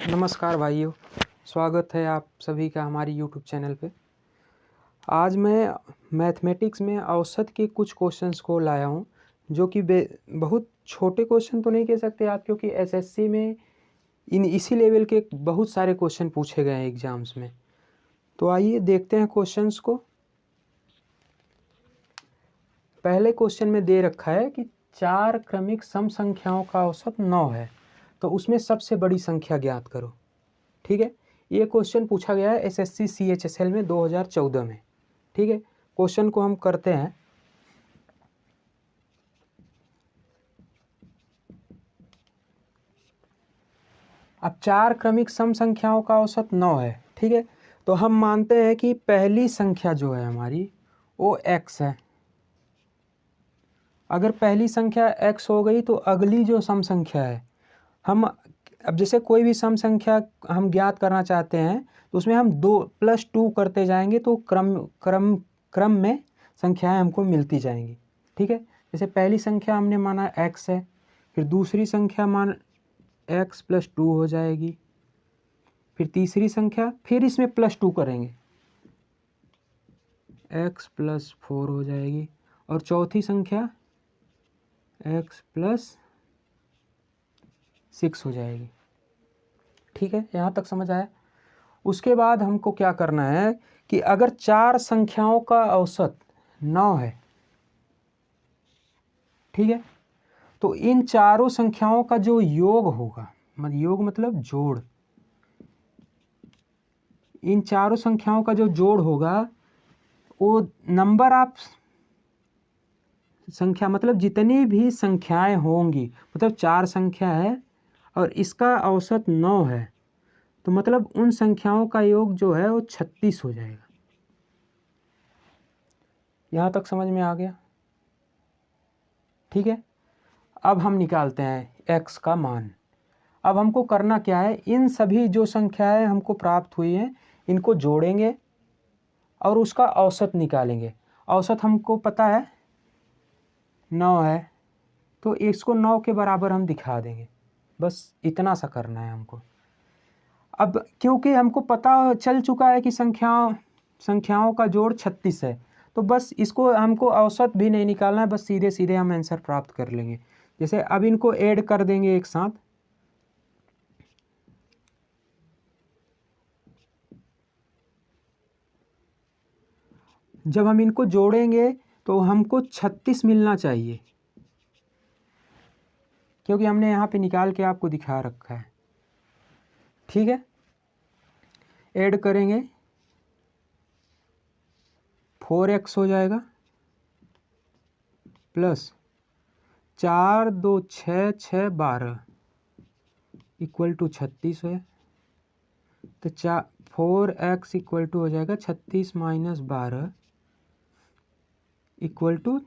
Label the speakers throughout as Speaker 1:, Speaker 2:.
Speaker 1: नमस्कार भाइयों, स्वागत है आप सभी का हमारी यूट्यूब चैनल पे। आज मैं मैथमेटिक्स में औसत के कुछ क्वेश्चंस को लाया हूँ, जो कि बहुत छोटे क्वेश्चन तो नहीं कह सकते आप, क्योंकि एसएससी में इसी लेवल के बहुत सारे क्वेश्चन पूछे गए हैं एग्ज़ाम्स में। तो आइए देखते हैं क्वेश्चंस को। पहले क्वेश्चन में दे रखा है कि 4 क्रमिक सम संख्याओं का औसत 9 है, तो उसमें सबसे बड़ी संख्या ज्ञात करो। ठीक है, ये क्वेश्चन पूछा गया है एसएससी CHSL में 2014 में। ठीक है, क्वेश्चन को हम करते हैं। अब 4 क्रमिक सम संख्याओं का औसत 9 है। ठीक है, तो हम मानते हैं कि पहली संख्या जो है हमारी वो x है। अगर पहली संख्या x हो गई तो अगली जो सम संख्या है, हम अब जैसे कोई भी सम संख्या हम ज्ञात करना चाहते हैं तो उसमें हम 2 + 2 करते जाएंगे तो क्रम में संख्याएं हमको मिलती जाएंगी। ठीक है, जैसे पहली संख्या हमने माना x है, फिर दूसरी संख्या मान x + 2 हो जाएगी, फिर तीसरी संख्या, फिर इसमें +2 करेंगे, x + 4 हो जाएगी, और चौथी संख्या x + 6 हो जाएगी। ठीक है, यहाँ तक समझ आया। उसके बाद हमको क्या करना है कि अगर 4 संख्याओं का औसत 9 है, ठीक है, तो इन चारों संख्याओं का जो योग होगा, योग मतलब जोड़, इन चारों संख्याओं का जो जोड़ होगा वो नंबर ऑफ संख्या, मतलब जितनी भी संख्याएं होंगी, मतलब 4 संख्या है और इसका औसत 9 है, तो मतलब उन संख्याओं का योग जो है वो 36 हो जाएगा। यहाँ तक समझ में आ गया? ठीक है, अब हम निकालते हैं x का मान। अब हमको करना क्या है, इन सभी जो संख्याएं हमको प्राप्त हुई हैं इनको जोड़ेंगे और उसका औसत निकालेंगे। औसत हमको पता है 9 है, तो इसको 9 के बराबर हम दिखा देंगे। बस इतना सा करना है हमको। अब क्योंकि हमको पता चल चुका है कि संख्याओं का जोड़ 36 है, तो बस इसको हमको औसत भी नहीं निकालना है, बस सीधे सीधे हम आंसर प्राप्त कर लेंगे। जैसे अब इनको ऐड कर देंगे एक साथ, जब हम इनको जोड़ेंगे तो हमको 36 मिलना चाहिए, क्योंकि हमने यहाँ पे निकाल के आपको दिखा रखा है। ठीक है, ऐड करेंगे 4x हो जाएगा प्लस 4 2 6 6 12 इक्वल टू 36 है, तो 4x इक्वल टू हो जाएगा 36 - 12 इक्वल टू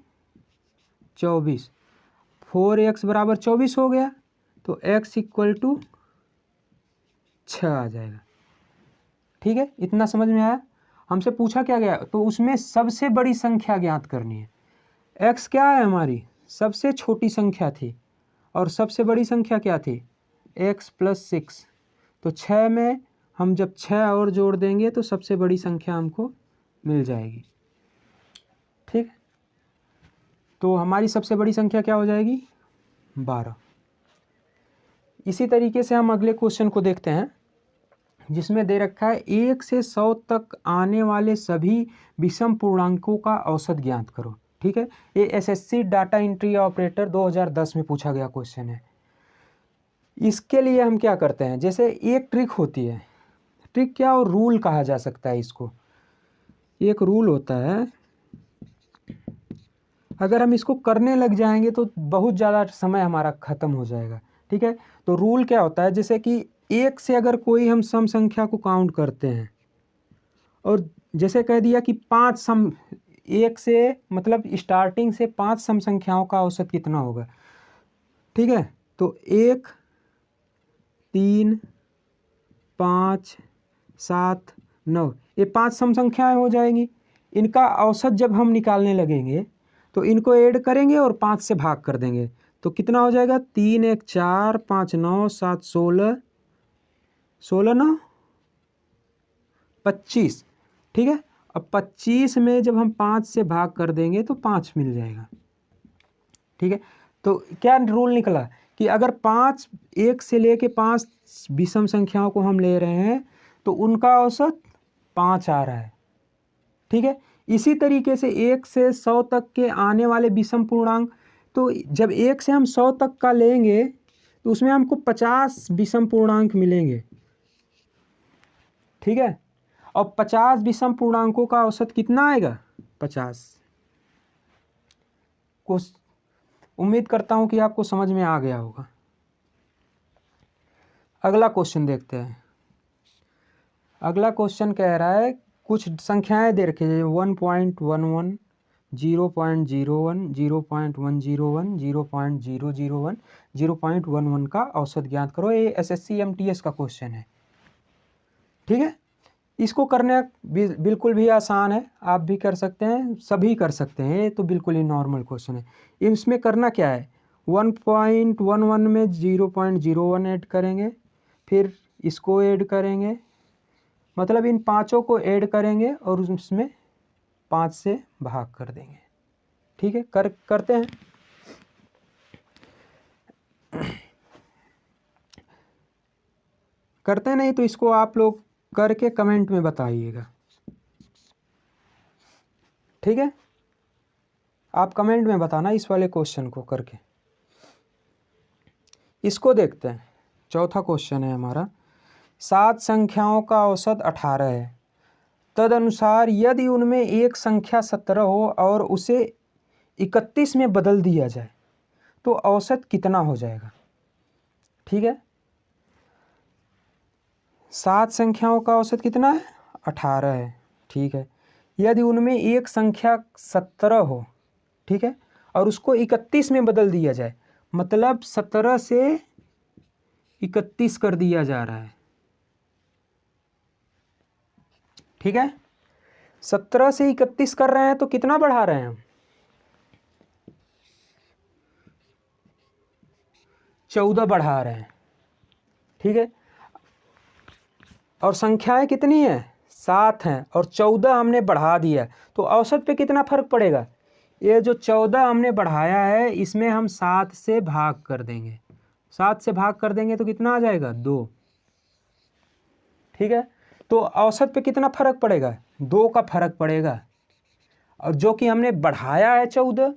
Speaker 1: 24। 4x बराबर 24 हो गया, तो x इक्वल टू 6 आ जाएगा। ठीक है, इतना समझ में आया? हमसे पूछा क्या गया, तो उसमें सबसे बड़ी संख्या ज्ञात करनी है। x क्या है, हमारी सबसे छोटी संख्या थी, और सबसे बड़ी संख्या क्या थी, x + 6। तो 6 में हम जब 6 और जोड़ देंगे तो सबसे बड़ी संख्या हमको मिल जाएगी। ठीक, तो हमारी सबसे बड़ी संख्या क्या हो जाएगी, 12। इसी तरीके से हम अगले क्वेश्चन को देखते हैं, जिसमें दे रखा है 1 से 100 तक आने वाले सभी विषम पूर्णांकों का औसत ज्ञात करो। ठीक है, ये एसएससी डाटा एंट्री ऑपरेटर 2010 में पूछा गया क्वेश्चन है। इसके लिए हम क्या करते हैं, जैसे एक ट्रिक होती है, ट्रिक क्या और रूल कहा जा सकता है इसको। एक रूल होता है, अगर हम इसको करने लग जाएंगे तो बहुत ज़्यादा समय हमारा ख़त्म हो जाएगा। ठीक है, तो रूल क्या होता है, जैसे कि 1 से अगर कोई हम सम संख्या को काउंट करते हैं, और जैसे कह दिया कि 5 सम, 1 से मतलब स्टार्टिंग से 5 सम संख्याओं का औसत कितना होगा। ठीक है, तो 1 3 5 7 9, ये 5 सम संख्याएं हो जाएंगी। इनका औसत जब हम निकालने लगेंगे तो इनको ऐड करेंगे और 5 से भाग कर देंगे, तो कितना हो जाएगा, 3 1 4 5 9 7 16 16 9 25, ठीक है। अब 25 में जब हम 5 से भाग कर देंगे तो 5 मिल जाएगा, ठीक है। तो क्या रूल निकला कि अगर 5 1 से लेके 5 विषम संख्याओं को हम ले रहे हैं तो उनका औसत 5 आ रहा है, ठीक है। इसी तरीके से 1 से 100 तक के आने वाले विषम पूर्णांक, तो जब 1 से हम 100 तक का लेंगे तो उसमें हमको 50 विषम पूर्णांक मिलेंगे, ठीक है। और 50 विषम पूर्णांकों का औसत कितना आएगा? 50। को उम्मीद करता हूं कि आपको समझ में आ गया होगा। अगला क्वेश्चन देखते हैं। अगला क्वेश्चन कह रहा है कुछ संख्याएं दे रखी है 1.11, 0.01, 0.101, 0.001, 0.11 का औसत ज्ञात करो। ये SSC MTS का क्वेश्चन है, ठीक है। इसको करना बिल्कुल भी आसान है, आप भी कर सकते हैं, सभी कर सकते हैं। ये तो बिल्कुल ही नॉर्मल क्वेश्चन है। इसमें करना क्या है, 1.11 में 0.01 ऐड करेंगे, फिर इसको ऐड करेंगे, मतलब इन पांचों को ऐड करेंगे और उसमें 5 से भाग कर देंगे, ठीक है। करते हैं। करते नहीं तो इसको आप लोग करके कमेंट में बताइएगा, ठीक है। आप कमेंट में बताना इस वाले क्वेश्चन को करके। इसको देखते हैं। चौथा क्वेश्चन है हमारा, 7 संख्याओं का औसत 18 है, तदनुसार यदि उनमें एक संख्या 17 हो और उसे 31 में बदल दिया जाए तो औसत कितना हो जाएगा, ठीक है। 7 संख्याओं का औसत कितना है? 18 है, ठीक है। यदि उनमें एक संख्या 17 हो, ठीक है, और उसको 31 में बदल दिया जाए, मतलब 17 से 31 कर दिया जा रहा है, ठीक है। 17 से 31 कर रहे हैं तो कितना बढ़ा रहे हैं हम? 14 बढ़ा रहे हैं, ठीक है। और संख्याएं कितनी है? 7 हैं, और 14 हमने बढ़ा दिया, तो औसत पे कितना फर्क पड़ेगा? ये जो 14 हमने बढ़ाया है इसमें हम 7 से भाग कर देंगे, 7 से भाग कर देंगे तो कितना आ जाएगा? 2, ठीक है। तो औसत पे कितना फर्क पड़ेगा? 2 का फर्क पड़ेगा। और जो कि हमने बढ़ाया है 14,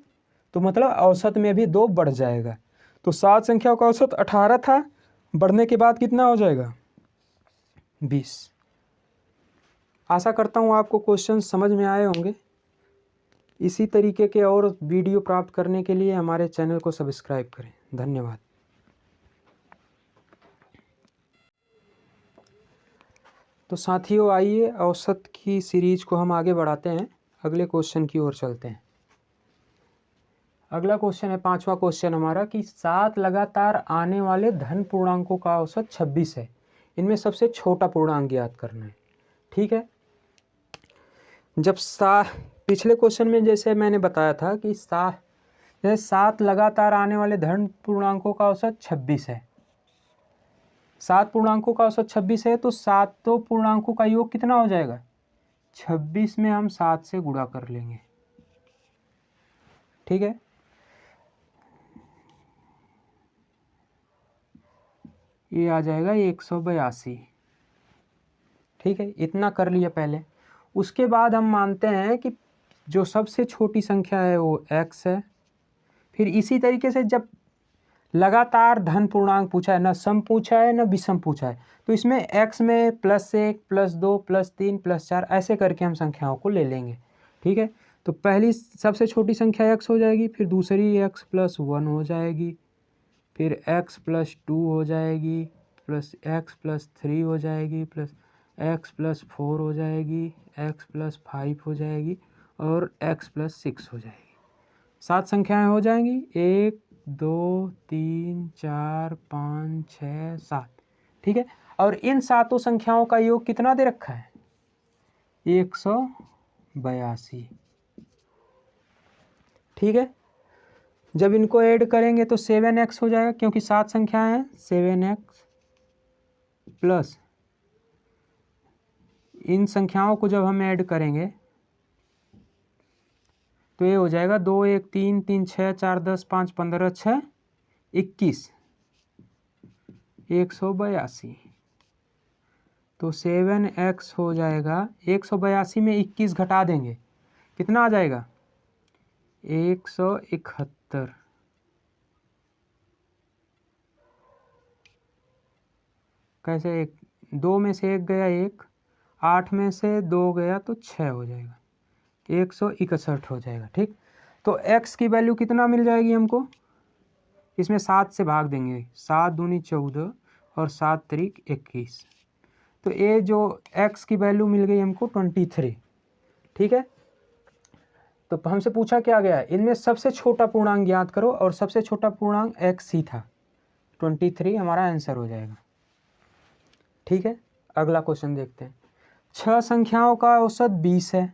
Speaker 1: तो मतलब औसत में भी 2 बढ़ जाएगा। तो 7 संख्याओं का औसत 18 था, बढ़ने के बाद कितना हो जाएगा? 20। आशा करता हूँ आपको क्वेश्चन समझ में आए होंगे। इसी तरीके के और वीडियो प्राप्त करने के लिए हमारे चैनल को सब्सक्राइब करें। धन्यवाद। तो साथियों, आइए औसत की सीरीज को हम आगे बढ़ाते हैं, अगले क्वेश्चन की ओर चलते हैं। अगला क्वेश्चन है 5वां क्वेश्चन हमारा कि 7 लगातार आने वाले धन पूर्णांकों का औसत 26 है, इनमें सबसे छोटा पूर्णांक ज्ञात करना है, ठीक है। जब पिछले क्वेश्चन में जैसे मैंने बताया था कि 7 लगातार आने वाले धन पूर्णांकों का औसत 26 है, 7 पूर्णांकों का औसत 26 है, तो 7 पूर्णांकों का योग कितना हो जाएगा? 26 में हम 7 से गुणा कर लेंगे, ठीक है। ये आ जाएगा 182, ठीक है। इतना कर लिया पहले। उसके बाद हम मानते हैं कि जो सबसे छोटी संख्या है वो x है। फिर इसी तरीके से जब लगातार धन पूर्णांक पूछा है, ना सम पूछा है ना विषम पूछा है, तो इसमें x में +1 +2 +3 +4 ऐसे करके हम संख्याओं को ले लेंगे, ठीक है। तो पहली सबसे छोटी संख्या x हो जाएगी, फिर दूसरी x +1 हो जाएगी, फिर x +2 हो जाएगी, प्लस x +3 हो जाएगी, प्लस x +4 हो जाएगी, x +5 हो जाएगी, और x +6 हो जाएगी। 7 संख्याएं हो जाएंगी, 1 2 3 4 5 6 7, ठीक है। और इन 7 संख्याओं का योग कितना दे रखा है? 182, ठीक है। जब इनको ऐड करेंगे तो 7x हो जाएगा, क्योंकि 7 संख्याएं हैं। 7x + इन संख्याओं को जब हम ऐड करेंगे तो ये हो जाएगा 2 1 3 3 6 4 10 5 15 6 21 182। तो 7x हो जाएगा 182 में 21 घटा देंगे कितना आ जाएगा 171। कैसे एक 2 में से 1 गया 1, 8 में से 2 गया तो 6 हो जाएगा 161 हो जाएगा। ठीक, तो x की वैल्यू कितना मिल जाएगी हमको, इसमें 7 से भाग देंगे, 7 दूनी 14 और 7 तरीक 21। तो ये जो x की वैल्यू मिल गई हमको 23। ठीक है, तो हमसे पूछा क्या गया, इनमें सबसे छोटा पूर्णांक ज्ञात करो और सबसे छोटा पूर्णांक x ही था, 23 हमारा आंसर हो जाएगा। ठीक है, अगला क्वेश्चन देखते हैं। 6 संख्याओं का औसत 20 है।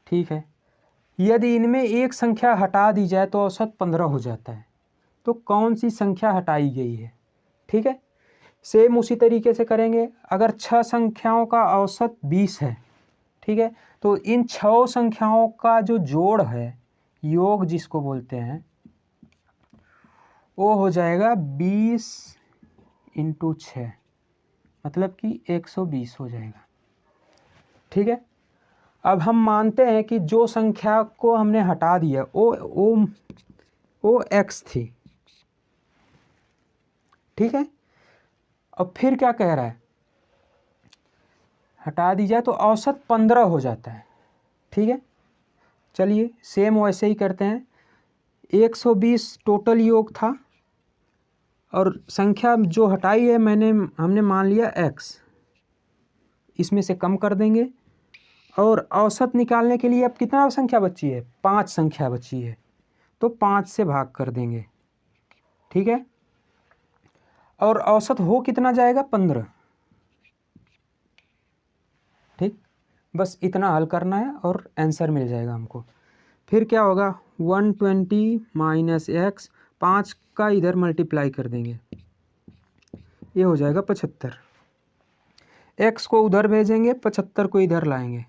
Speaker 1: ठीक है, यदि इनमें एक संख्या हटा दी जाए तो औसत 15 हो जाता है, तो कौन सी संख्या हटाई गई है। ठीक है, सेम उसी तरीके से करेंगे। अगर 6 संख्याओं का औसत 20 है, ठीक है, तो इन 6 संख्याओं का जो जोड़ है, योग जिसको बोलते हैं, वो हो जाएगा 20 × 6, मतलब कि 120 हो जाएगा। ठीक है, अब हम मानते हैं कि जो संख्या को हमने हटा दिया वो x थी। ठीक है, अब फिर क्या कह रहा है, हटा दी जाए तो औसत 15 हो जाता है। ठीक है, चलिए सेम वैसे ही करते हैं। 120 टोटल योग था और संख्या जो हटाई है हमने मान लिया x, इसमें से कम कर देंगे और औसत निकालने के लिए अब कितना संख्या बची है, 5 संख्या बची है, तो 5 से भाग कर देंगे। ठीक है, और औसत हो कितना जाएगा, 15। ठीक, बस इतना हल करना है और आंसर मिल जाएगा हमको। फिर क्या होगा, 120 माइनस x, 5 का इधर मल्टीप्लाई कर देंगे, ये हो जाएगा 75। x को उधर भेजेंगे, 75 को इधर लाएंगे,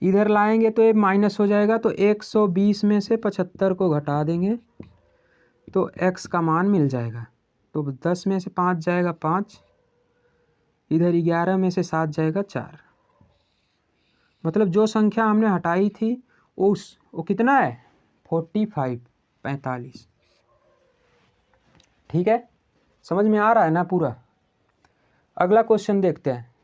Speaker 1: इधर लाएंगे तो ये माइनस हो जाएगा, तो 120 में से 75 को घटा देंगे तो x का मान मिल जाएगा। तो 10 में से 5 जाएगा 5, इधर 11 में से 7 जाएगा 4, मतलब जो संख्या हमने हटाई थी वो कितना है, 45। ठीक है, समझ में आ रहा है ना पूरा। अगला क्वेश्चन देखते हैं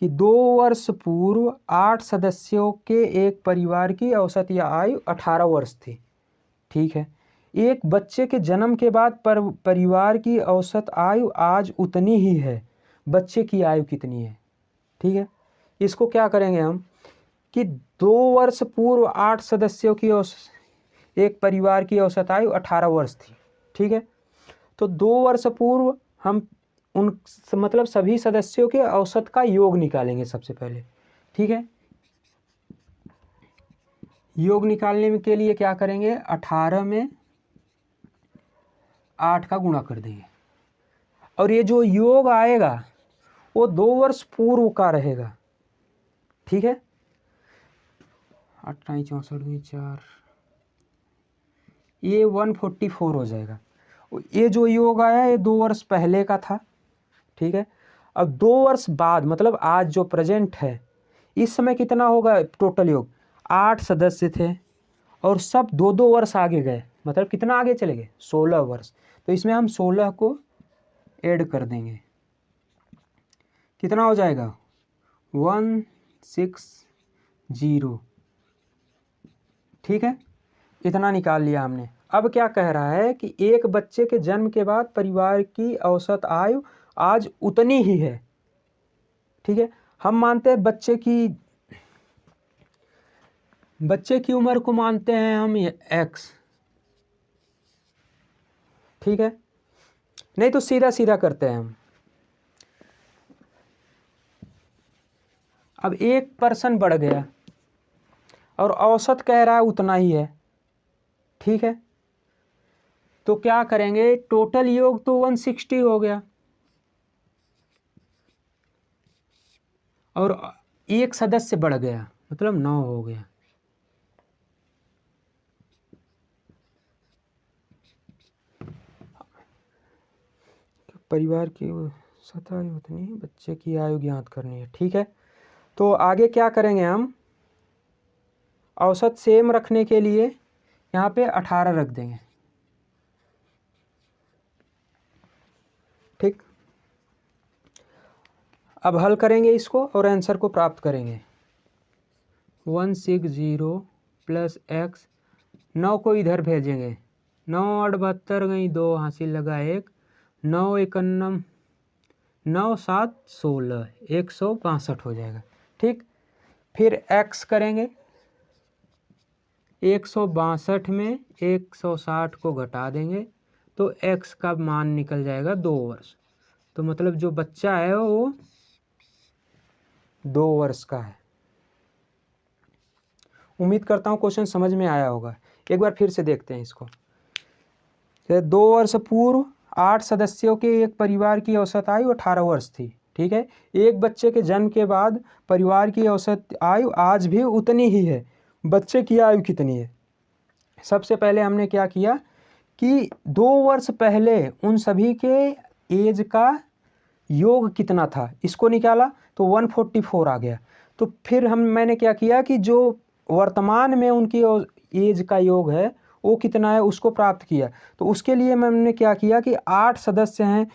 Speaker 1: कि 2 वर्ष पूर्व 8 सदस्यों के एक परिवार की औसत या आयु 18 वर्ष थी। ठीक है, एक बच्चे के जन्म के बाद परिवार की औसत आयु आज उतनी ही है, बच्चे की आयु कितनी है। ठीक है, इसको क्या करेंगे हम कि 2 वर्ष पूर्व 8 सदस्यों की एक परिवार की औसत आयु 18 वर्ष थी। ठीक है, तो 2 वर्ष पूर्व हम उन मतलब सभी सदस्यों के औसत का योग निकालेंगे सबसे पहले। ठीक है, योग निकालने के लिए क्या करेंगे, 18 में 8 का गुणा कर देंगे और ये जो योग आएगा वो 2 वर्ष पूर्व का रहेगा। ठीक है, 28 64 में 4, ये 144 हो जाएगा। ये जो योग आया ये 2 वर्ष पहले का था। ठीक है, अब 2 वर्ष बाद मतलब आज जो प्रेजेंट है, इस समय कितना होगा टोटल योग, 8 सदस्य थे और सब 2-2 वर्ष आगे गए, मतलब कितना आगे चले गए, 16 वर्ष। तो इसमें हम 16 को ऐड कर देंगे, कितना हो जाएगा 160। ठीक है, इतना निकाल लिया हमने। अब क्या कह रहा है कि एक बच्चे के जन्म के बाद परिवार की औसत आयु आज उतनी ही है। ठीक है, हम मानते हैं बच्चे की उम्र को मानते हैं हम x। ठीक है, नहीं तो सीधा सीधा करते हैं हम। अब एक पर्सन बढ़ गया और औसत कह रहा है उतना ही है। ठीक है, तो क्या करेंगे, टोटल योग तो 160 हो गया, और एक सदस्य बढ़ गया मतलब 9 हो गया। परिवार की औसत आयु उतनी है, बच्चे की आयु ज्ञात करनी है। ठीक है, तो आगे क्या करेंगे हम, औसत सेम रखने के लिए यहाँ पे 18 रख देंगे। ठीक, अब हल करेंगे इसको और आंसर को प्राप्त करेंगे। 160 प्लस एक्स, 9 को इधर भेजेंगे, 9 8 72 गई 2 हासिल लगा 1, 9 51 9 7 16 162 हो जाएगा। ठीक, फिर x करेंगे, 162 में 160 को घटा देंगे तो x का मान निकल जाएगा 2 वर्ष। तो मतलब जो बच्चा है वो 2 वर्ष का है। उम्मीद करता हूँ क्वेश्चन समझ में आया होगा। एक बार फिर से देखते हैं इसको। 2 वर्ष पूर्व 8 सदस्यों के एक परिवार की औसत आयु 18 वर्ष थी। ठीक है, एक बच्चे के जन्म के बाद परिवार की औसत आयु आज भी उतनी ही है। बच्चे की आयु कितनी है? सबसे पहले हमने क्या किया कि 2 वर्ष पहले उन सभी के एज का योग कितना था इसको निकाला तो 144 आ गया। तो फिर मैंने क्या किया कि जो वर्तमान में उनकी एज का योग है वो कितना है उसको प्राप्त किया। तो उसके लिए मैंने क्या किया कि 8 सदस्य हैं,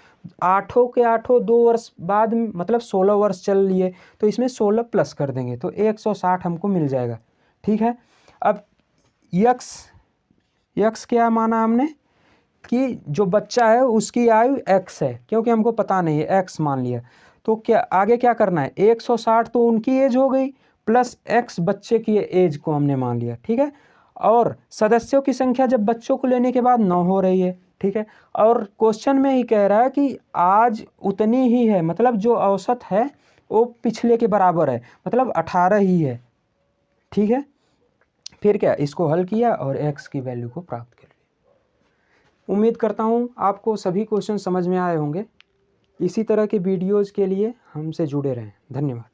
Speaker 1: 8 के 8 2 वर्ष बाद मतलब 16 वर्ष चल लिए, तो इसमें 16 प्लस कर देंगे तो 160 हमको मिल जाएगा। ठीक है, अब यक्स क्या माना हमने कि जो बच्चा है उसकी आयु x है, क्योंकि हमको पता नहीं है x मान लिया। तो क्या आगे क्या करना है, 160 तो उनकी एज हो गई प्लस x बच्चे की एज को हमने मान लिया। ठीक है, और सदस्यों की संख्या जब बच्चों को लेने के बाद 9 हो रही है। ठीक है, और क्वेश्चन में ही कह रहा है कि आज उतनी ही है, मतलब जो औसत है वो पिछले के बराबर है, मतलब 18 ही है। ठीक है, फिर क्या इसको हल किया और x की वैल्यू को प्राप्त कर लिया। उम्मीद करता हूँ आपको सभी क्वेश्चन समझ में आए होंगे। इसी तरह के वीडियोज़ के लिए हमसे जुड़े रहें। धन्यवाद।